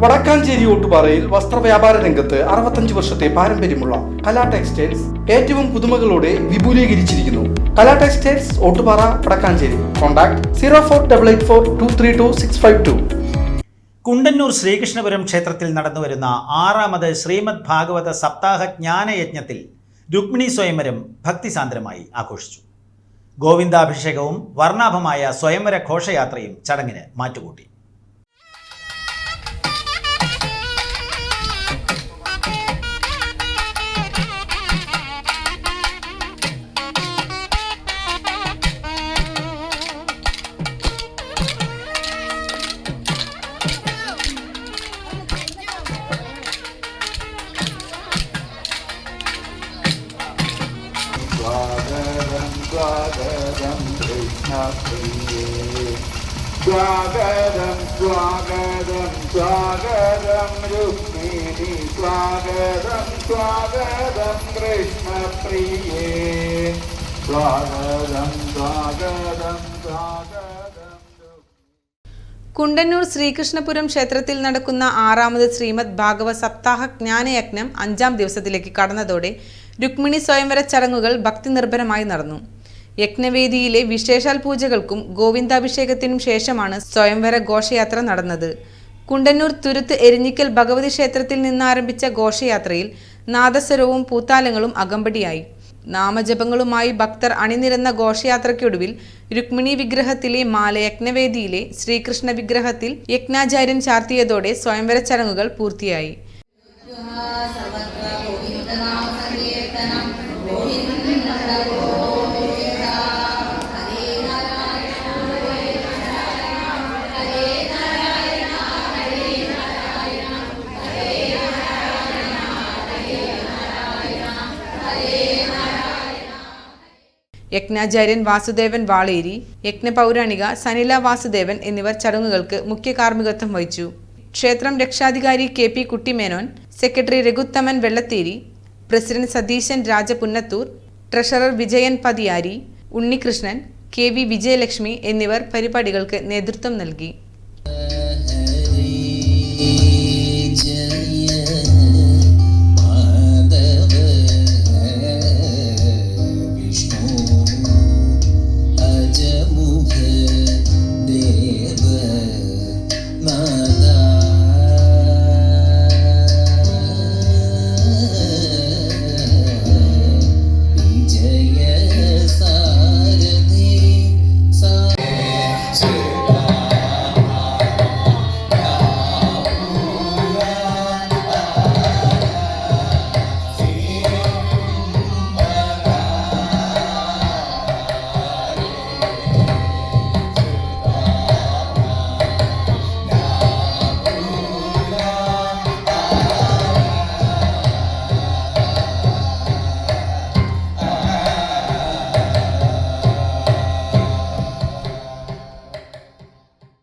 വടക്കാഞ്ചേരി ഓട്ടുപാറയിൽ വസ്ത്രവ്യാപാര രംഗത്ത് 65 വർഷത്തെ പാരമ്പര്യമുള്ള കലാ ടെക്സ്റ്റൈൽസ് ഏറ്റവും പുതുമകളോടെ വിപുലീകരിച്ചിരിക്കുന്നു. കലാ ടെക്സ്റ്റൈൽസ് ഓട്ടുപാറ വടക്കാഞ്ചേരി. കോൺടാക്ട് 04884232 കുണ്ടന്നൂർ ശ്രീകൃഷ്ണപുരം ക്ഷേത്രത്തിൽ നടന്നുവരുന്ന 6ാമത് ശ്രീമദ് ഭാഗവത സപ്താഹ ജ്ഞാനയജ്ഞത്തിൽ രുക്മിണി സ്വയംവരം ഭക്തിസാന്ദ്രമായി ആഘോഷിച്ചു. ഗോവിന്ദാഭിഷേകവും വർണ്ണാഭമായ സ്വയംവര ഘോഷയാത്രയും ചടങ്ങിന് മാറ്റുകൂട്ടി. स्वागतं कृष्णप्रिये स्वागतं स्वागतं स्वागतं रुक्मिणी स्वागतं स्वागतं कृष्णप्रिये स्वागतं स्वागतं स्वागतं. കുണ്ടന്നൂർ ശ്രീകൃഷ്ണപുരം ക്ഷേത്രത്തിൽ നടക്കുന്ന 6ാമത് ശ്രീമദ് ഭാഗവത സപ്താഹ ജ്ഞാനയജ്ഞം 5ാം ദിവസത്തിലേക്ക് കടന്നതോടെ രുക്മിണി സ്വയംവര ചടങ്ങുകൾ ഭക്തിനിർഭരമായി നടന്നു. യജ്ഞവേദിയിലെ വിശേഷാൽ പൂജകൾക്കും ഗോവിന്ദാഭിഷേകത്തിനും ശേഷമാണ് സ്വയംവര ഘോഷയാത്ര നടന്നത്. കുണ്ടന്നൂർ തുരുത്ത് എരിഞ്ഞിക്കൽ ഭഗവതി ക്ഷേത്രത്തിൽ നിന്നാരംഭിച്ച ഘോഷയാത്രയിൽ നാദസ്വരവും പൂത്താലങ്ങളും അകമ്പടിയായി. നാമജപങ്ങളുമായി ഭക്തർ അണിനിരന്ന ഘോഷയാത്രയ്ക്കൊടുവിൽ രുക്മിണി വിഗ്രഹത്തിലെ മാല യജ്ഞവേദിയിലെ ശ്രീകൃഷ്ണ വിഗ്രഹത്തിൽ യജ്ഞാചാര്യൻ ചാർത്തിയതോടെ സ്വയംവര ചടങ്ങുകൾ പൂർത്തിയായി. യജ്ഞാചാര്യൻ വാസുദേവൻ വാളേരി, യജ്ഞപൗരാണിക സനില വാസുദേവൻ എന്നിവർ ചടങ്ങുകൾക്ക് മുഖ്യ കാർമ്മികത്വം വഹിച്ചു. ക്ഷേത്രം രക്ഷാധികാരി KP Kuttimenon, secretary Raghuthaman Vellatheri, president Satheesan Rajapunnathur, treasurer Vijayan Pathiyari, Unnikrishnan, KV Vijayalakshmi എന്നിവർ പരിപാടികൾക്ക് നേതൃത്വം നൽകി.